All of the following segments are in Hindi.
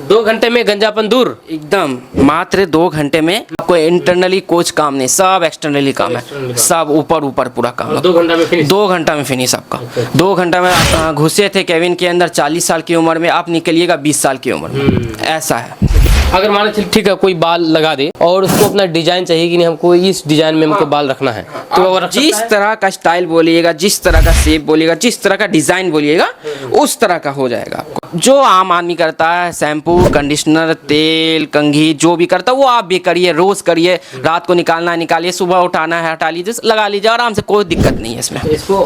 2 घंटे में गंजापन दूर। एकदम मात्र 2 घंटे में आपको इंटरनली कुछ काम नहीं, सब एक्सटर्नली काम है, सब ऊपर पूरा काम है। 2 घंटा में फिनिश। 2 घंटा में फिनिश आपका। 2 घंटा में आप घुसे थे केबिन के अंदर 40 साल की उम्र में, आप निकलिएगा 20 साल की उम्र में, ऐसा है। अगर मान लो ठीक है कोई बाल लगा दे और उसको अपना डिजाइन चाहिए कि नहीं हमको इस डिजाइन में हमको बाल रखना है, तो वो रख जिस तरह का स्टाइल बोलिएगा, जिस तरह का शेप बोलिएगा, जिस तरह का डिजाइन बोलिएगा, उस तरह का हो जाएगा आपको। जो आम आदमी करता है, शैम्पू, कंडीशनर, तेल, कंघी, जो भी करता है वो आप भी करिए, रोज करिए। रात को निकालना है निकालिए, सुबह उठाना है हटा लीजिए, लगा लीजिए आराम से, कोई दिक्कत नहीं है इसमें। इसको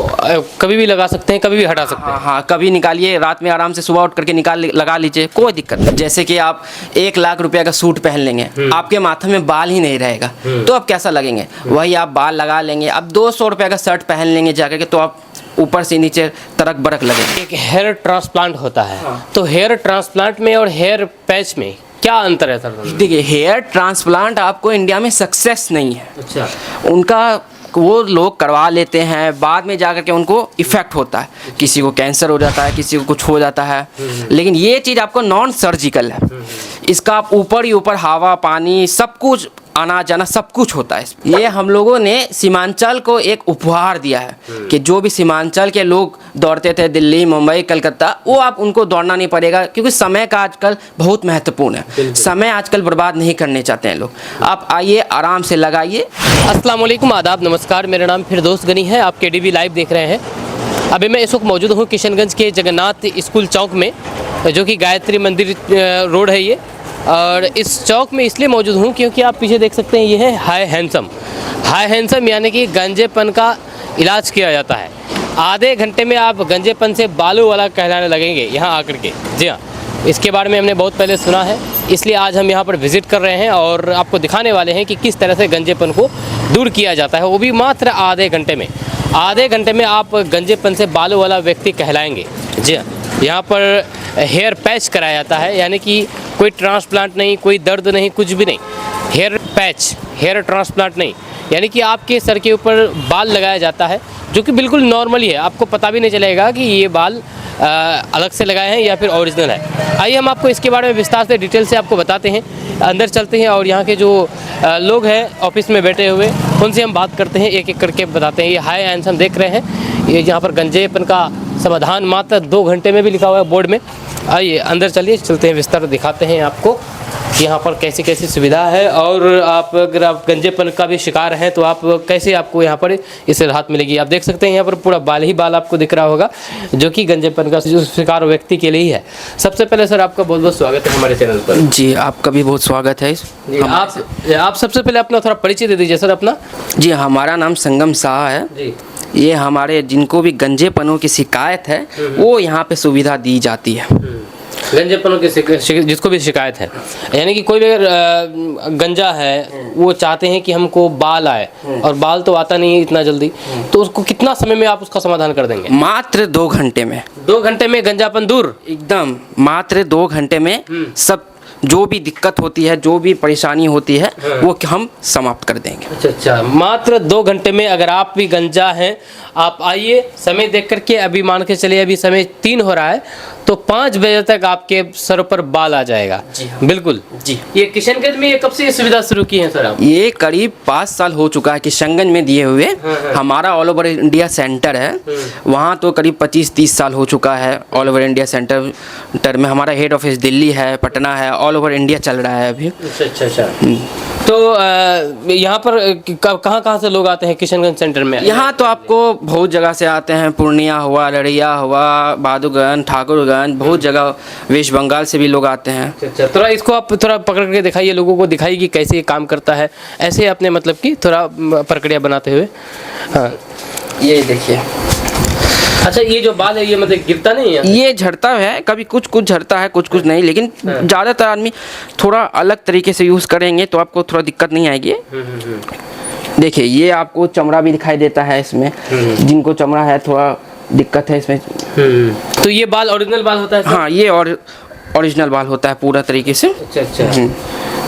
कभी भी लगा सकते हैं, कभी भी हटा सकते हैं। हाँ, कभी निकालिए, रात में आराम से सुबह उठ करके लगा लीजिए, कोई दिक्कत नहीं। जैसे कि आप 1 लाख रुपए का सूट पहन लेंगे, आपके माथे में बाल ही नहीं रहेगा तो आप कैसा लगेंगे? वही आप बाल लगा लेंगे। अब 200 रुपए का शर्ट पहन लेंगे जाकर के, तो आप ऊपर से नीचे तरक बरक लगेंगे। एक हेयर ट्रांसप्लांट होता है, तो हेयर ट्रांसप्लांट में और हेयर पैच में क्या अंतर है सर? देखिए, हेयर ट्रांसप्लांट आपको इंडिया में सक्सेस नहीं है। अच्छा। उनका वो लोग करवा लेते हैं, बाद में जाकर के उनको इफेक्ट होता है, किसी को कैंसर हो जाता है, किसी को कुछ हो जाता है। लेकिन ये चीज़ आपको नॉन सर्जिकल है, इसका आप ऊपर ही ऊपर हवा पानी सब कुछ आना जाना सब कुछ होता है। ये हम लोगों ने सीमांचल को एक उपहार दिया है कि जो भी सीमांचल के लोग दौड़ते थे दिल्ली, मुंबई, कलकत्ता, वो आप उनको दौड़ना नहीं पड़ेगा, क्योंकि समय का आजकल बहुत महत्वपूर्ण है। समय आजकल बर्बाद नहीं करने चाहते हैं लोग। आप आइए, आराम से लगाइए। अस्सलाम वालेकुम, आदाब, नमस्कार। मेरा नाम फिरदौस गनी है, आप KDV लाइव देख रहे हैं। अभी मैं इस वक्त मौजूद हूँ किशनगंज के जगन्नाथ स्कूल चौक में, जो कि गायत्री मंदिर रोड है ये। और इस चौक में इसलिए मौजूद हूँ क्योंकि आप पीछे देख सकते हैं, ये है हाई हैंडसम यानी कि गंजेपन का इलाज किया जाता है। आधे घंटे में आप गंजेपन से बालों वाला कहलाने लगेंगे यहाँ आकर के। जी हाँ, इसके बारे में हमने बहुत पहले सुना है, इसलिए आज हम यहाँ पर विज़िट कर रहे हैं और आपको दिखाने वाले हैं कि किस तरह से गंजेपन को दूर किया जाता है, वो भी मात्र आधे घंटे में। आधे घंटे में आप गंजेपन से बालों वाला व्यक्ति कहलाएंगे। जी हाँ, यहाँ पर हेयर पैच कराया जाता है, यानी कि कोई ट्रांसप्लांट नहीं, कोई दर्द नहीं, कुछ भी नहीं। हेयर पैच, हेयर ट्रांसप्लांट नहीं, यानी कि आपके सर के ऊपर बाल लगाया जाता है, जो कि बिल्कुल नॉर्मली है, आपको पता भी नहीं चलेगा कि ये बाल अलग से लगाए हैं या फिर ओरिजिनल है। आइए हम आपको इसके बारे में विस्तार से डिटेल से आपको बताते हैं। अंदर चलते हैं और यहाँ के जो लोग हैं ऑफिस में बैठे हुए, उनसे हम बात करते हैं, एक एक करके बताते हैं। ये हाई हैंडसम देख रहे हैं, ये यहाँ पर गंजेपन का समाधान मात्र 2 घंटे में भी लिखा हुआ है बोर्ड में। आइए अंदर चलिए, चलते हैं, विस्तार दिखाते हैं आपको कि यहाँ पर कैसी कैसी सुविधा है, और आप अगर आप गंजेपन का भी शिकार हैं तो आप कैसे आपको यहाँ पर इससे राहत मिलेगी। आप देख सकते हैं यहाँ पर पूरा बाल ही बाल आपको दिख रहा होगा, जो कि गंजेपन का जो शिकार व्यक्ति के लिए ही है। सबसे पहले सर आपका बहुत बहुत स्वागत है हमारे चैनल पर। जी, आपका भी बहुत स्वागत है। आप सबसे पहले अपना थोड़ा परिचय दे दीजिए सर अपना। जी, हमारा नाम संगम शाह है जी। ये हमारे जिनको भी गंजेपनों की शिकायत है वो यहाँ पे सुविधा दी जाती है। गंजेपनों की जिसको भी शिकायत है, यानी कि कोई भी अगर गंजा है, वो चाहते हैं कि हमको बाल आए, और बाल तो आता नहीं है इतना जल्दी, तो उसको कितना समय में आप उसका समाधान कर देंगे? मात्र 2 घंटे में। 2 घंटे में गंजापन दूर। एकदम मात्र 2 घंटे में सब जो भी दिक्कत होती है, जो भी परेशानी होती है, वो हम समाप्त कर देंगे। अच्छा, मात्र 2 घंटे में। अगर आप भी गंजा हैं, आप आइए, समय देख करके, अभी मान के चलिए अभी समय 3 हो रहा है, तो 5 बजे तक आपके सर पर बाल आ जाएगा। जी बिल्कुल जी। ये किशनगंज में ये कब से ये सुविधा शुरू की है सर आप? ये करीब 5 साल हो चुका है किशनगंज में दिए हुए। हमारा ऑल ओवर इंडिया सेंटर है, वहाँ तो करीब 25-30 साल हो चुका है। ऑल ओवर इंडिया सेंटर में हमारा हेड ऑफिस दिल्ली है, पटना है, ऑल ओवर इंडिया चल रहा है अभी। अच्छा। तो यहाँ पर कहाँ से लोग आते हैं किशनगंज सेंटर में? यहाँ तो आपको बहुत जगह से आते हैं, पूर्णिया हुआ, लड़िया हुआ, बहादुरगंज, ठाकुरगंज, बहुत जगह, वेस्ट बंगाल से भी लोग आते हैं। अच्छा, थोड़ा इसको आप थोड़ा पकड़ के दिखाइए, लोगों को दिखाइए कि कैसे ये काम करता है, ऐसे अपने मतलब कि थोड़ा प्रक्रिया बनाते हुए। हाँ, ये देखिए। अच्छा, ये जो बाल है ये मतलब गिरता नहीं है? ये झड़ता है, कभी कुछ झड़ता है, कुछ नहीं, लेकिन ज़्यादातर आदमी थोड़ा अलग तरीके से यूज़ करेंगे तो आपको थोड़ा दिक्कत नहीं आएगी। देखिए, ये आपको चमड़ा भी दिखाई देता है इसमें, जिनको चमड़ा है थोड़ा दिक्कत है इसमें। तो ये बाल ओरिजिनल बाल होता है? हाँ, ये ओरिजिनल बाल होता है पूरा तरीके से। अच्छा।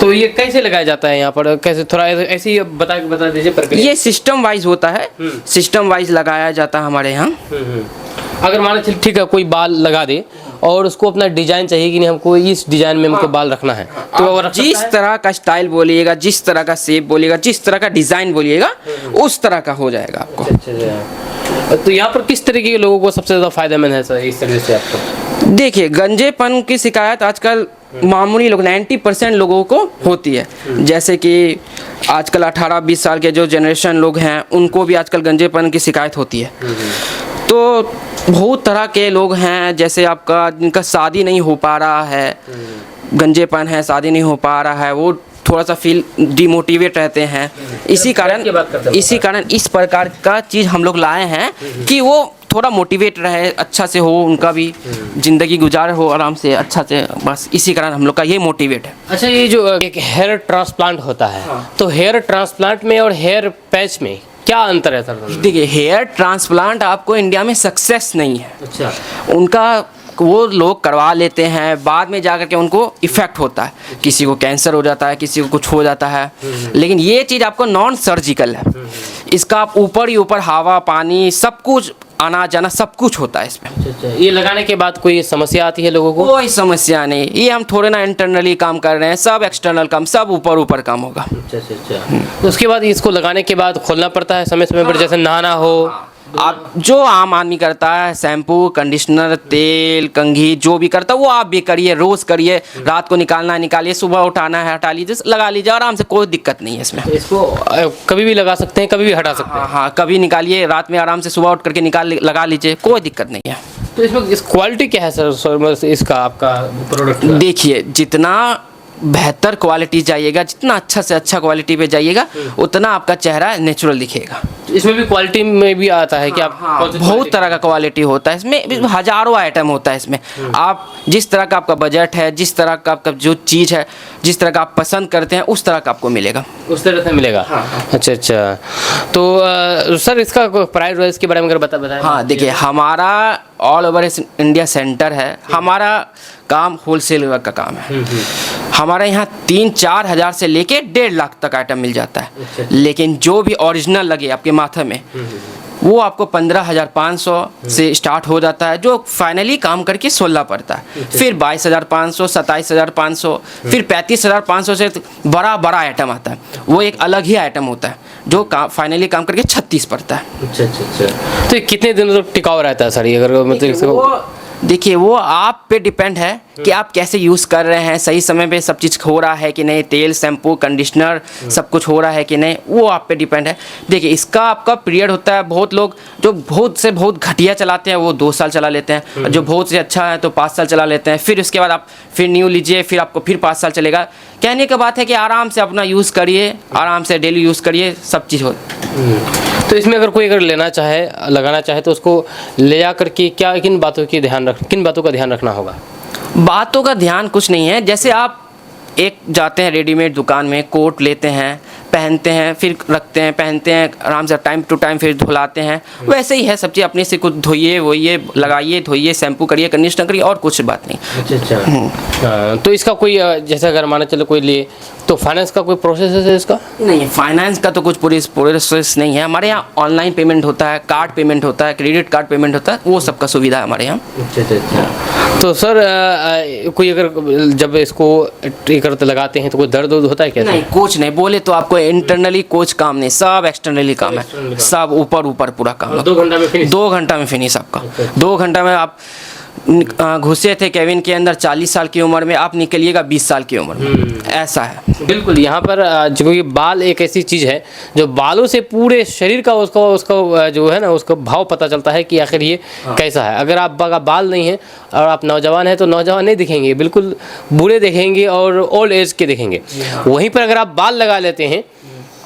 तो ये कैसे लगाया जाता है यहाँ पर, कैसे, थोड़ा ऐसे ही बता दीजिए प्रक्रिया। ये सिस्टम वाइज होता है, सिस्टम वाइज लगाया जाता है हमारे यहाँ। अगर मान लो ठीक है कोई बाल लगा दे और उसको अपना डिजाइन चाहिए कि नहीं हमको इस डिजाइन में हमको बाल रखना है, तो वो रख जिस तरह का स्टाइल बोलिएगा, जिस तरह का शेप बोलिएगा, जिस तरह का डिजाइन बोलिएगा, उस तरह का हो जाएगा आपको। अच्छा। तो यहाँ पर किस तरीके के लोगों को सबसे ज़्यादा फायदेमंद है सर इस तरह से आपको? देखिए, गंजेपन की शिकायत आजकल मामूली लोग 90% लोगों को होती है। जैसे कि आजकल 18-20 साल के जो जनरेशन लोग हैं उनको भी आजकल गंजेपन की शिकायत होती है। तो बहुत तरह के लोग हैं, जैसे आपका जिनका शादी नहीं हो पा रहा है, गंजेपन है, शादी नहीं हो पा रहा है, वो थोड़ा सा फील डिमोटिवेट रहते हैं। इसी कारण इस प्रकार का चीज़ हम लोग लाए हैं कि वो थोड़ा मोटिवेट रहे, अच्छा से हो, उनका भी ज़िंदगी गुजार हो आराम से, अच्छा से, बस इसी कारण हम लोग का ये मोटिवेट है। अच्छा, ये जो एक हेयर ट्रांसप्लांट होता है, तो हेयर ट्रांसप्लांट में और हेयर पैच में क्या अंतर है सर? देखिए, हेयर ट्रांसप्लांट आपको इंडिया में सक्सेस नहीं है। अच्छा। उनका वो लोग करवा लेते हैं, बाद में जाकर के उनको इफ़ेक्ट होता है, किसी को कैंसर हो जाता है, किसी को कुछ हो जाता है। लेकिन ये चीज़ आपको नॉन सर्जिकल है। इसका आप ऊपर ही ऊपर हवा पानी सब कुछ आना जाना सब कुछ होता है इसमें। अच्छा। ये लगाने के बाद कोई समस्या आती है लोगों को? कोई समस्या नहीं, ये हम थोड़े ना इंटरनली काम कर रहे हैं, सब एक्सटर्नल काम, सब ऊपर ऊपर काम होगा। अच्छा। तो उसके बाद इसको लगाने के बाद खोलना पड़ता है समय समय पर, जैसे नहाना हो? आप जो आम आदमी करता है, शैम्पू, कंडीशनर, तेल, कंघी जो भी करता है वो आप भी करिए, रोज़ करिए। रात को निकालना है निकालिए, सुबह उठाना है हटा लीजिए, लगा लीजिए आराम से, कोई दिक्कत नहीं है इसमें। इसको कभी भी लगा सकते हैं, कभी भी हटा सकते हैं? हाँ, कभी निकालिए, रात में आराम से सुबह उठ करके लगा लीजिए, कोई दिक्कत नहीं है। तो इसमें इस क्वालिटी क्या है सर इसका, आपका प्रोडक्ट? देखिए, जितना बेहतर क्वालिटी जाइएगा, जितना अच्छा से अच्छा क्वालिटी पे जाइएगा, उतना आपका चेहरा नेचुरल दिखेगा। इसमें भी क्वालिटी में भी आता है कि आप बहुत तरह का क्वालिटी होता है इसमें, हजारों आइटम होता है इसमें। आप जिस तरह का आपका बजट है, जिस तरह का आपका जो चीज़ है, जिस तरह का आप पसंद करते हैं, उस तरह का आपको मिलेगा, उस तरह से मिलेगा। अच्छा। तो सर इसका प्राइस वाइज के बारे में अगर बताएं। हाँ, देखिए, हमारा ऑल ओवर इंडिया सेंटर है। हमारा काम होलसेल का काम है। हमारे यहाँ 3-4 हज़ार से लेके 1.5 लाख तक आइटम मिल जाता है। अच्छा। लेकिन जो भी ओरिजिनल लगे आपके माथे में, वो आपको 15,500 से स्टार्ट हो जाता है, जो फाइनली काम करके 16 पड़ता है। फिर 22,500, 27,500, फिर 35,500 से बड़ा आइटम आता है, वो एक अलग ही आइटम होता है जो फाइनली काम करके 36 पड़ता है। अच्छा। तो कितने दिनों तक टिकाऊ रहता है सर ये, अगर मतलब? देखिए, वो आप पे डिपेंड है कि आप कैसे यूज़ कर रहे हैं, सही समय पे सब चीज़ हो रहा है कि नहीं, तेल, शैम्पू, कंडीशनर सब कुछ हो रहा है कि नहीं, वो आप पे डिपेंड है। देखिए, इसका आपका पीरियड होता है, बहुत लोग जो बहुत घटिया चलाते हैं वो 2 साल चला लेते हैं, जो बहुत से अच्छा है तो 5 साल चला लेते हैं। फिर उसके बाद आप फिर न्यू लीजिए, फिर आपको फिर 5 साल चलेगा। कहने की बात है कि आराम से अपना यूज़ करिए, आराम से डेली यूज़ करिए, सब चीज़ हो। तो इसमें अगर कोई लेना चाहे, लगाना चाहे, तो उसको ले जा करके किन बातों का ध्यान रखना होगा? बातों का ध्यान कुछ नहीं है। जैसे आप एक जाते हैं रेडीमेड दुकान में, कोट लेते हैं, पहनते हैं, फिर रखते हैं, पहनते हैं, आराम से टाइम टू टाइम फिर धुलाते हैं, वैसे ही है सब चीज़। अपने से कुछ धोइए, वोइए, लगाइए, धोइए, शैम्पू करिए, कंडीशनर करिए, और कुछ बात नहीं। अच्छा। तो इसका कोई जैसे अगर माना चलो कोई लिए, तो फाइनेंस का कोई प्रोसेस है इसका? नहीं, फाइनेंस का तो कुछ प्रोसेस नहीं है। हमारे यहाँ ऑनलाइन पेमेंट होता है, कार्ड पेमेंट होता है, क्रेडिट कार्ड पेमेंट होता है, वो सबका सुविधा है हमारे यहाँ। अच्छा। तो सर कोई अगर जब इसको करते लगाते हैं तो कोई दर्द होता है क्या? नहीं, कुछ नहीं। बोले तो आपको इंटरनली कुछ काम नहीं, सब एक्सटर्नली काम है, सब ऊपर पूरा काम। 2 घंटा में फिनिश? 2 घंटा में फिनिश आपका। 2 घंटा में आप घुसे थे केबिन के अंदर 40 साल की उम्र में, आप निकलिएगा 20 साल की उम्र में, ऐसा है। बिल्कुल। यहाँ पर जो ये बाल एक ऐसी चीज़ है जो बालों से पूरे शरीर का उसका जो है ना, उसका भाव पता चलता है कि आखिर ये कैसा है। अगर आप बाल नहीं है और आप नौजवान हैं तो नौजवान नहीं दिखेंगे, बिल्कुल बूढ़े दिखेंगे और ओल्ड एज के दिखेंगे। वहीं पर अगर आप बाल लगा लेते हैं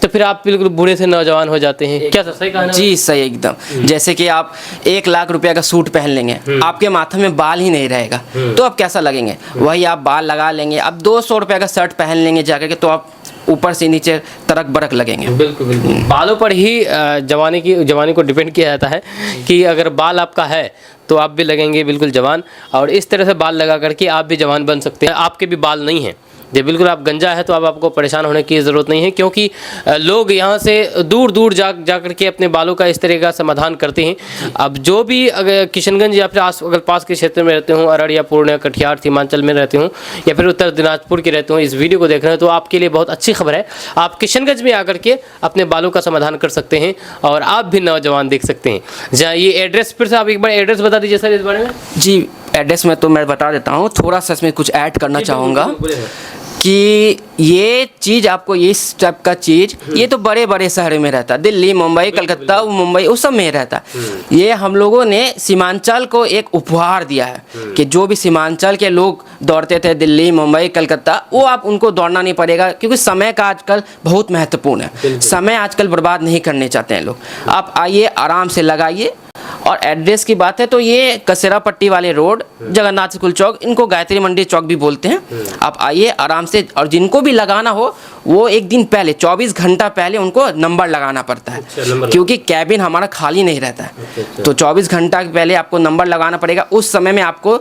तो फिर आप बिल्कुल बूढ़े से नौजवान हो जाते हैं। क्या सही कहा? जी सही, एकदम। जैसे कि आप 1 लाख रुपया का सूट पहन लेंगे, आपके माथे में बाल ही नहीं रहेगा, तो आप कैसा लगेंगे? वही आप बाल लगा लेंगे, अब 200 रुपये का शर्ट पहन लेंगे जाकर के, तो आप ऊपर से नीचे तरक बरक लगेंगे। बिल्कुल। बालों पर ही जवानी को डिपेंड किया जाता है कि अगर बाल आपका है तो आप भी लगेंगे बिल्कुल जवान, और इस तरह से बाल लगा करके आप भी जवान बन सकते हैं। आपके भी बाल नहीं हैं जी बिल्कुल, आप गंजा है तो अब आपको परेशान होने की ज़रूरत नहीं है, क्योंकि लोग यहाँ से दूर दूर जा करके अपने बालों का इस तरह का समाधान करते हैं। अब जो भी अगर किशनगंज या फिर अगर पास के क्षेत्र में रहते हों, अररिया, पूर्णिया, कटिहार, सीमांचल में रहते हों या फिर उत्तर दिनाजपुर के रहते हों, इस वीडियो को देख रहे हैं तो आपके लिए बहुत अच्छी खबर है। आप किशनगंज में आकर के अपने बालों का समाधान कर सकते हैं और आप भी नौजवान देख सकते हैं। जहाँ ये एड्रेस, फिर से आप एक बार एड्रेस बता दीजिए सर इस बारे में। जी, एड्रेस में तो मैं बता देता हूँ, थोड़ा सा इसमें कुछ ऐड करना चाहूँगा कि ये चीज़ आपको इस टाइप का चीज़ ये तो बड़े बड़े शहरों में रहता है, दिल्ली, मुंबई, कलकत्ता, मुंबई उस सब में रहता है। ये हम लोगों ने सीमांचल को एक उपहार दिया है कि जो भी सीमांचल के लोग दौड़ते थे दिल्ली, मुंबई, कलकत्ता, वो आप उनको दौड़ना नहीं पड़ेगा, क्योंकि समय का आजकल बहुत महत्वपूर्ण है। समय आजकल बर्बाद नहीं करने चाहते हैं लोग। आप आइए, आराम से लगाइए। और एड्रेस की बात है तो ये कसेरा पट्टी वाले रोड, जगन्नाथ स्कूल चौक, इनको गायत्री मंडी चौक भी बोलते हैं। आप आइए आराम से, और जिनको भी लगाना हो वो एक दिन पहले 24 घंटा पहले उनको नंबर लगाना पड़ता है, क्योंकि कैबिन हमारा खाली नहीं रहता है। तो 24 घंटा पहले आपको नंबर लगाना पड़ेगा। उस समय में आपको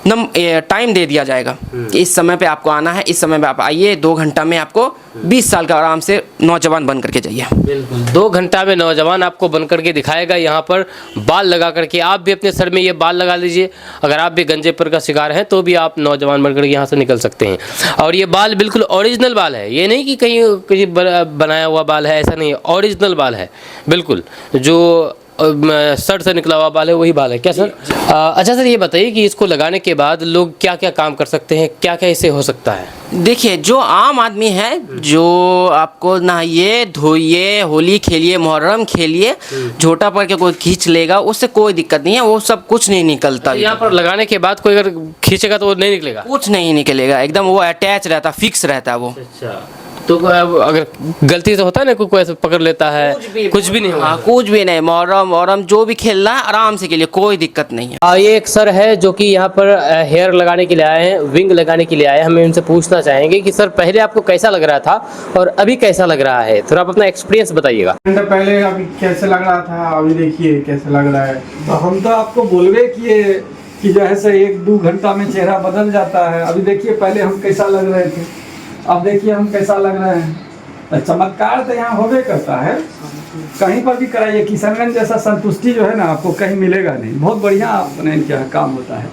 टाइम दे दिया जाएगा कि इस समय पे आपको आना है, इस समय पे आप आइए। 2 घंटा में आपको 20 साल का आराम से नौजवान बन करके जाइए। बिल्कुल, 2 घंटा में नौजवान आपको बन करके दिखाएगा। यहाँ पर बाल लगा करके आप भी अपने सर में ये बाल लगा लीजिए। अगर आप भी गंजेपन का शिकार हैं तो भी आप नौजवान बनकर यहाँ से निकल सकते हैं। और ये बाल बिल्कुल ओरिजिनल बाल है, ये नहीं कि कहीं बनाया हुआ बाल है, ऐसा नहीं है, ओरिजिनल बाल है बिल्कुल। जो सर से निकला हुआ बाल है वही बाल है क्या सर? अच्छा सर, ये बताइए कि इसको लगाने के बाद लोग क्या क्या काम कर सकते हैं, क्या क्या इससे हो सकता है? देखिए, जो आम आदमी है, जो आपको नहाइए, धोइए, होली खेलिए, मुहर्रम खेलिए, झोटा पड़ के कोई खींच लेगा, उससे कोई दिक्कत नहीं है, वो सब कुछ नहीं निकलता। यहाँ पर लगाने के बाद कोई अगर खींचेगा तो वो नहीं निकलेगा? कुछ नहीं निकलेगा, एकदम वो अटैच रहता, फिक्स रहता है वो। अच्छा, तो अगर गलती से होता है ना, कोई ऐसे पकड़ लेता है, कुछ भी नहीं होगा? हाँ, कुछ भी नहीं। मुहर्रम जो भी खेलना है आराम से खेलिए, कोई दिक्कत नहीं है। ये एक सर है जो कि यहाँ पर हेयर लगाने के लिए आए हैं, विंग लगाने के लिए आए हैं। हमें इनसे पूछना चाहेंगे कि सर पहले आपको कैसा लग रहा था और अभी कैसा लग रहा है, थोड़ा आप अपना एक्सपीरियंस बताइएगा। घंटा पहले अभी कैसे लग रहा था, अभी देखिए कैसे लग रहा है। तो हम तो आपको बोलबे किए कि जो है से 1-2 घंटा में चेहरा बदल जाता है। अभी देखिए पहले हम कैसा लग रहे थे, अब देखिए हम कैसा लग रहे हैं। तो चमत्कार तो यहाँ होबे करता है, कहीं पर भी कराइए। किशनगंज जैसा संतुष्टि जो है ना आपको कहीं मिलेगा नहीं। बहुत बढ़िया अपने क्या काम होता है।